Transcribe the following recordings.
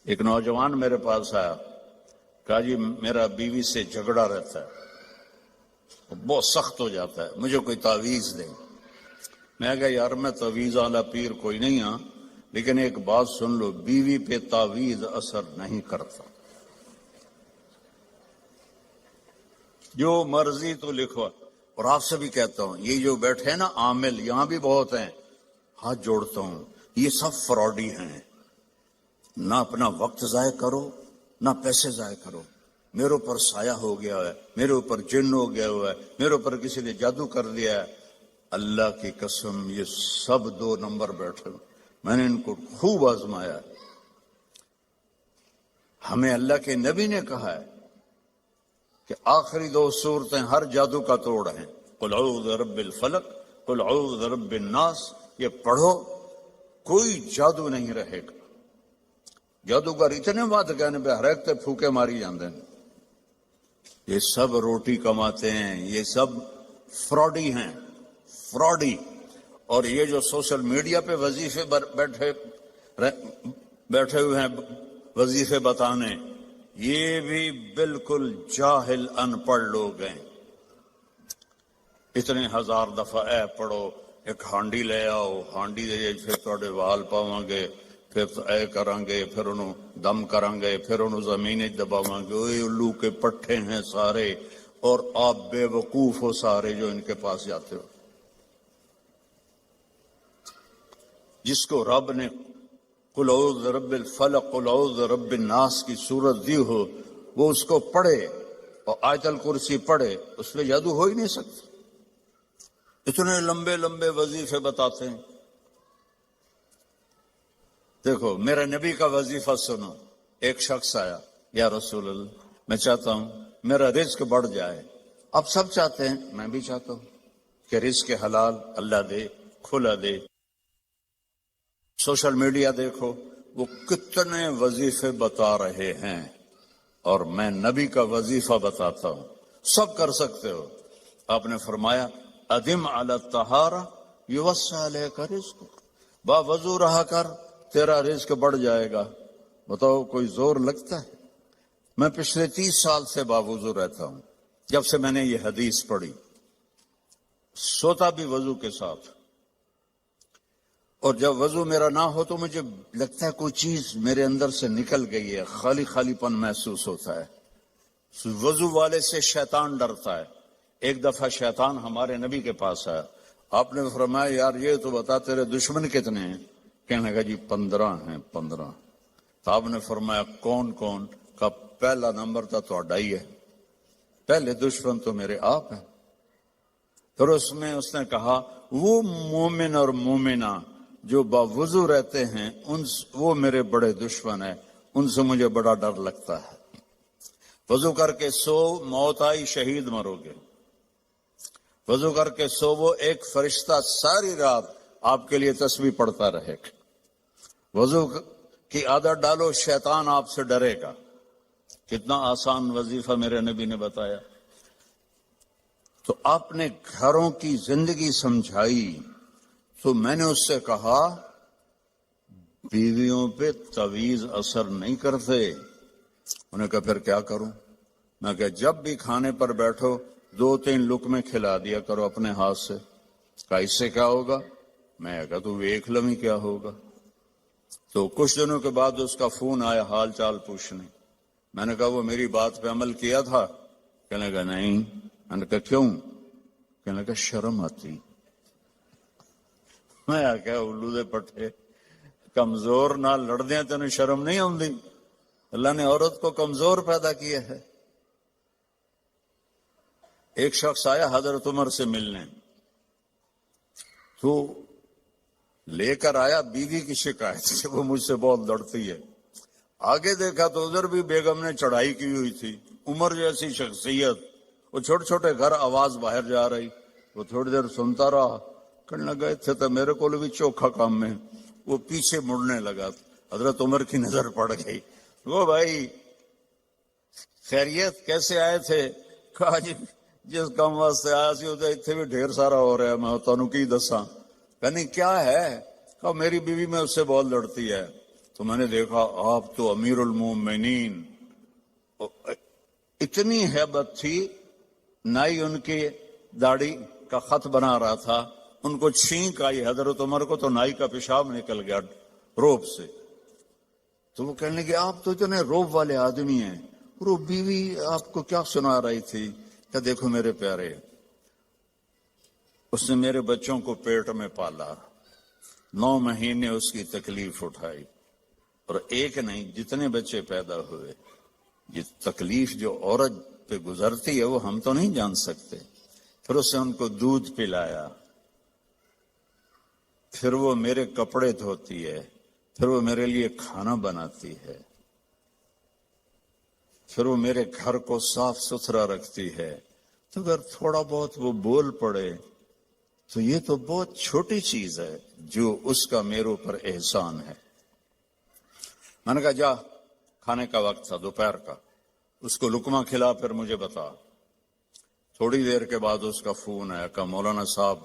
ایک نوجوان میرے پاس آیا، کہا جی میرا بیوی سے جھگڑا رہتا ہے، بہت سخت ہو جاتا ہے، مجھے کوئی تعویذ دے۔ میں کہا یار میں تعویذ والا پیر کوئی نہیں ہاں، لیکن ایک بات سن لو، بیوی پہ تعویذ اثر نہیں کرتا، جو مرضی تو لکھو۔ اور آپ سے بھی کہتا ہوں، یہ جو بیٹھے ہیں نا عامل، یہاں بھی بہت ہیں، ہاتھ جوڑتا ہوں، یہ سب فراڈی ہیں۔ نہ اپنا وقت ضائع کرو، نہ پیسے ضائع کرو۔ میرے اوپر سایہ ہو گیا ہے، میرے اوپر جن ہو گیا ہوا ہے، میرے اوپر کسی نے جادو کر دیا ہے، اللہ کی قسم یہ سب 2 نمبر بیٹھے، میں نے ان کو خوب آزمایا۔ ہمیں اللہ کے نبی نے کہا ہے کہ آخری 2 صورتیں ہر جادو کا توڑ ہیں، قل اعوذ برب الفلق، قل اعوذ برب الناس، یہ پڑھو کوئی جادو نہیں رہے گا۔ جادوگر اتنے بات کہنے پہ ہر ایک تے پھوکے ماری جاندے ہیں، یہ سب روٹی کماتے ہیں، یہ سب فراڈی ہیں، فراڈی۔ اور یہ جو سوشل میڈیا پہ وظیفے بیٹھے ہوئے ہیں وظیفے بتانے، یہ بھی بالکل جاہل ان پڑھ لوگ ہیں۔ اتنے 1000 دفعہ اے پڑھو، ایک ہانڈی لے آؤ، ہانڈی دے پھر تھوڑے وال پاواں گے، پھر اے کریں گے، پھر انہوں دم کریں گے، پھر انہوں زمین دباواں گے۔ اوے الو کے پٹھے ہیں سارے، اور آپ بے وقوف ہو سارے جو ان کے پاس جاتے ہو۔ جس کو رب نے قل اعوذ برب الفلق قل اعوذ برب الناس کی صورت دی ہو، وہ اس کو پڑھے اور آیت الکرسی پڑھے، اس پہ جادو ہو ہی نہیں سکتا۔ اتنے لمبے لمبے وظیفے بتاتے ہیں۔ دیکھو میرے نبی کا وظیفہ سنو۔ ایک شخص آیا، یا رسول اللہ میں چاہتا ہوں میرا رزق بڑھ جائے۔ اب سب چاہتے ہیں، میں بھی چاہتا ہوں کہ رزق حلال اللہ دے، کھلا دے۔ سوشل میڈیا دیکھو، وہ کتنے وظیفے بتا رہے ہیں، اور میں نبی کا وظیفہ بتاتا ہوں، سب کر سکتے ہو۔ آپ نے فرمایا ادم علی الطہارہ یوسع علیک رزق، با وضو رہا کر تیرا رزق بڑھ جائے گا۔ بتاؤ کوئی زور لگتا ہے؟ میں پچھلے 30 سال سے باوضو رہتا ہوں، جب سے میں نے یہ حدیث پڑھی، سوتا بھی وضو کے ساتھ، اور جب وضو میرا نہ ہو تو مجھے لگتا ہے کوئی چیز میرے اندر سے نکل گئی ہے، خالی خالی پن محسوس ہوتا ہے۔ وضو والے سے شیطان ڈرتا ہے۔ ایک دفعہ شیطان ہمارے نبی کے پاس آیا، آپ نے فرمایا یار یہ تو بتا تیرے دشمن کتنے ہیں؟ کہنے لگا جی 15 ہیں 15۔ تو آپ نے فرمایا کون کون؟ کا پہلا نمبر تو تہاڈا ہی ہے، پہلے دشمن تو میرے آپ ہیں۔ پھر اس نے کہا وہ مومن اور مومنہ جو باوضو رہتے ہیں وہ میرے بڑے دشمن ہیں، ان سے مجھے بڑا ڈر لگتا ہے۔ وضو کر کے سو، موت آئی شہید مرو گے۔ وضو کر کے سو، وہ ایک فرشتہ ساری رات آپ کے لیے تسبیح پڑھتا رہے گا۔ وضو کی عادت ڈالو، شیطان آپ سے ڈرے گا۔ کتنا آسان وظیفہ میرے نبی نے بتایا۔ تو آپ نے گھروں کی زندگی سمجھائی، تو میں نے اس سے کہا بیویوں پہ تعویذ اثر نہیں کرتے۔ انہوں نے کہا پھر کیا کروں؟ میں کہا جب بھی کھانے پر بیٹھو 2-3 لقمے کھلا دیا کرو اپنے ہاتھ سے۔ کہا اس سے کیا ہوگا؟ میں کہا تو ویکھ لویں کیا ہوگا۔ تو کچھ دنوں کے بعد اس کا فون آیا حال چال پوچھنے۔ میں نے کہا وہ میری بات پہ عمل کیا تھا؟ کہنے لگا نہیں۔ میں نے کہا کیوں؟ کہنے لگا شرم آتی۔ میں کہا الو دے پٹھے، کمزور نہ لڑدیاں تینوں شرم نہیں آندی؟ اللہ نے عورت کو کمزور پیدا کیا ہے۔ ایک شخص آیا حضرت عمر سے ملنے، تو لے کر آیا بیوی کی شکایت کہ وہ مجھ سے بہت لڑتی ہے۔ آگے دیکھا تو ادھر بھی بیگم نے چڑھائی کی ہوئی تھی، عمر جیسی شخصیت، وہ چھوٹے چھوٹے گھر، آواز باہر جا رہی، وہ تھوڑی دیر سنتا رہا، کہنے لگا تھے تو میرے کو بھی چوکھا کام میں۔ وہ پیچھے مڑنے لگا، حضرت عمر کی نظر پڑ گئی۔ وہ بھائی خیریت، کیسے آئے تھے؟ کہا جی جس کام واسطے آیا سی اتنے بھی ڈھیر سارا ہو رہا ہے، میں تانوں کی دساں؟ کہا نہیں کیا ہے؟ کہا میری بیوی میں اس سے بہت لڑتی ہے، تو میں نے دیکھا آپ تو امیر المومنین، اتنی ہیبت تھی، نائی ان کی داڑھی کا خط بنا رہا تھا، ان کو چھینک آئی حضرت عمر کو تو نائی کا پیشاب نکل گیا روب سے. تو وہ کہنے لگے آپ تو اتنے روب والے آدمی ہیں. وہ بیوی آپ کو کیا سنا رہی تھی؟ کہ دیکھو میرے پیارے، اس نے میرے بچوں کو پیٹ میں پالا، 9 مہینے اس کی تکلیف اٹھائی، اور ایک نہیں جتنے بچے پیدا ہوئے. یہ تکلیف جو عورت پہ گزرتی ہے وہ ہم تو نہیں جان سکتے. پھر اس نے ان کو دودھ پلایا، پھر وہ میرے کپڑے دھوتی ہے، پھر وہ میرے لیے کھانا بناتی ہے، پھر وہ میرے گھر کو صاف ستھرا رکھتی ہے. تو اگر تھوڑا بہت وہ بول پڑے تو یہ تو بہت چھوٹی چیز ہے جو اس کا میرے اوپر احسان ہے. میں نے کہا جا، کھانے کا وقت تھا دوپہر کا، اس کو لقمہ کھلا پھر مجھے بتا. تھوڑی دیر کے بعد اس کا فون آیا کہ مولانا صاحب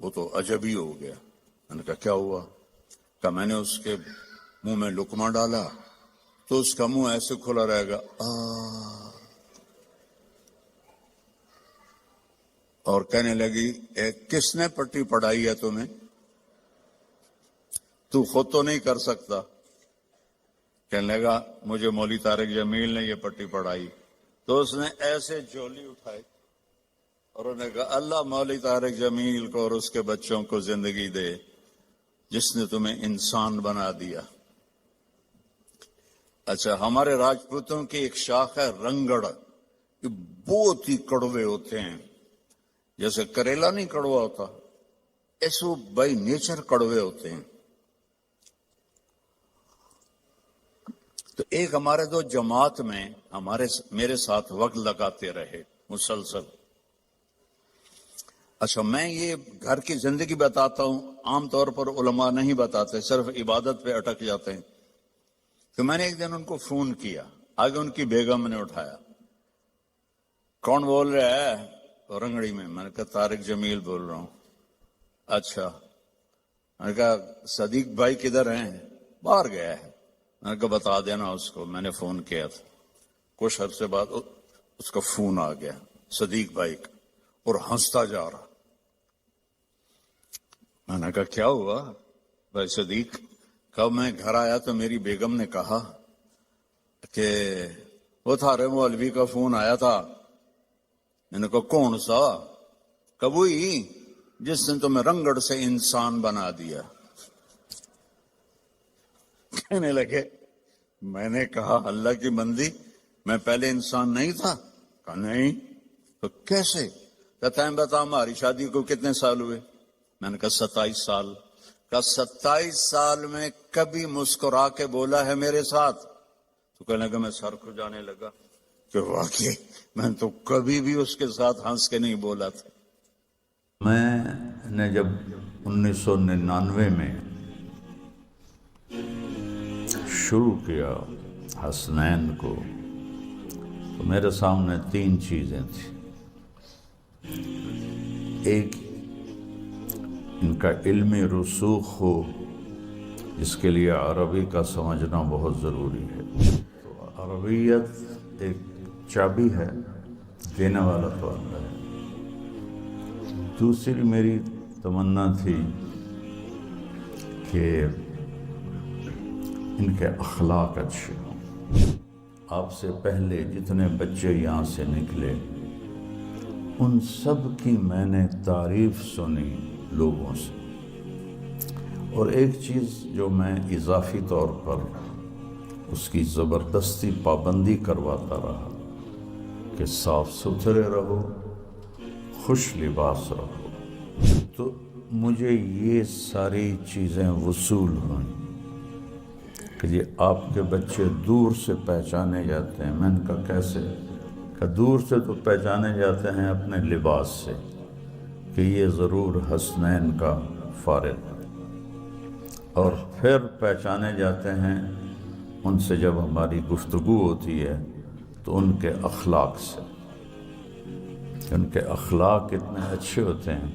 وہ تو عجب ہی ہو گیا. میں نے کہا کیا ہوا؟ کہ میں نے اس کے منہ میں لقمہ ڈالا تو اس کا منہ ایسے کھلا رہے گا اور کہنے لگی کس نے پٹی پڑھائی ہے تمہیں؟ تو خود تو نہیں کر سکتا. کہنے لگا مجھے مولوی طارق جمیل نے یہ پٹی پڑھائی. تو اس نے ایسے جھولی اٹھائی اور انہوں نے کہا اللہ مولوی طارق جمیل کو اور اس کے بچوں کو زندگی دے جس نے تمہیں انسان بنا دیا. اچھا، ہمارے راجپوتوں کی ایک شاخ ہے رنگڑ، یہ بہت ہی کڑوے ہوتے ہیں. جیسے کریلا نہیں کڑوا ہوتا، ایسو بائی نیچر کڑوے ہوتے ہیں. تو ایک ہمارے دو جماعت میں میرے ساتھ وقت لگاتے رہے مسلسل. اچھا، میں یہ گھر کی زندگی بتاتا ہوں، عام طور پر علماء نہیں بتاتے، صرف عبادت پہ اٹک جاتے ہیں. تو میں نے ایک دن ان کو فون کیا، آگے ان کی بیگم نے اٹھایا. کون بول رہا ہے؟ رنگڑی میں. میں نے کہا طارق جمیل بول رہا ہوں. اچھا. میں نے کہا صدیق بھائی کدھر ہیں؟ باہر گیا ہے. میں نے کہا بتا دینا اس کو میں نے فون کیا تھا. کچھ عرصے بعد اس کا فون آ گیا صدیق بھائی کا، اور ہنستا جا رہا. میں نے کہا کیا ہوا بھائی صدیق؟ کب میں گھر آیا تو میری بیگم نے کہا کہ وہ تھارے مولوی کا فون آیا تھا. میں نے کہا کون سا؟ کب ہوئی جس نے تمہیں رنگڑ سے انسان بنا دیا. کہنے لگے میں نے کہا اللہ کی بندی میں پہلے انسان نہیں تھا؟ کہا نہیں. تو کیسے؟ کہتا ہے بتا ہماری شادی کو کتنے سال ہوئے؟ میں نے کہا 27 سال. کہا 27 سال میں کبھی مسکرا کے بولا ہے میرے ساتھ؟ تو کہنے لگا میں سر کو جانے لگا کہ واقعی میں تو کبھی بھی اس کے ساتھ ہنس کے نہیں بولا تھا. میں نے جب 1999 میں شروع کیا حسنین کو تو میرے سامنے 3 چیزیں تھیں. ایک ان کا علمی رسوخ ہو جس کے لیے عربی کا سمجھنا بہت ضروری ہے. تو عربیت ایک چابی ہے، دینے والا تو اللہ ہے. دوسری میری تمنا تھی کہ ان کے اخلاق اچھے ہوں. آپ سے پہلے جتنے بچے یہاں سے نکلے ان سب کی میں نے تعریف سنی لوگوں سے. اور ایک چیز جو میں اضافی طور پر اس کی زبردستی پابندی کرواتا رہا کہ صاف ستھرے رہو، خوش لباس رہو. تو مجھے یہ ساری چیزیں وصول ہوئیں کہ یہ آپ کے بچے دور سے پہچانے جاتے ہیں. میں نے کہا کیسے؟ کہ دور سے تو پہچانے جاتے ہیں اپنے لباس سے کہ یہ ضرور حسنین کا فارغ، اور پھر پہچانے جاتے ہیں ان سے جب ہماری گفتگو ہوتی ہے تو ان کے اخلاق سے. ان کے اخلاق اتنے اچھے ہوتے ہیں،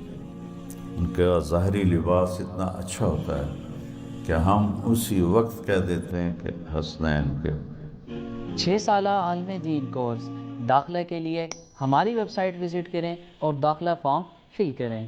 ان کا ظاہری لباس اتنا اچھا ہوتا ہے کہ ہم اسی وقت کہہ دیتے ہیں کہ حسنین کے 6 سالہ عالم دین کورس داخلہ کے لیے ہماری ویب سائٹ وزٹ کریں اور داخلہ فارم فل کریں۔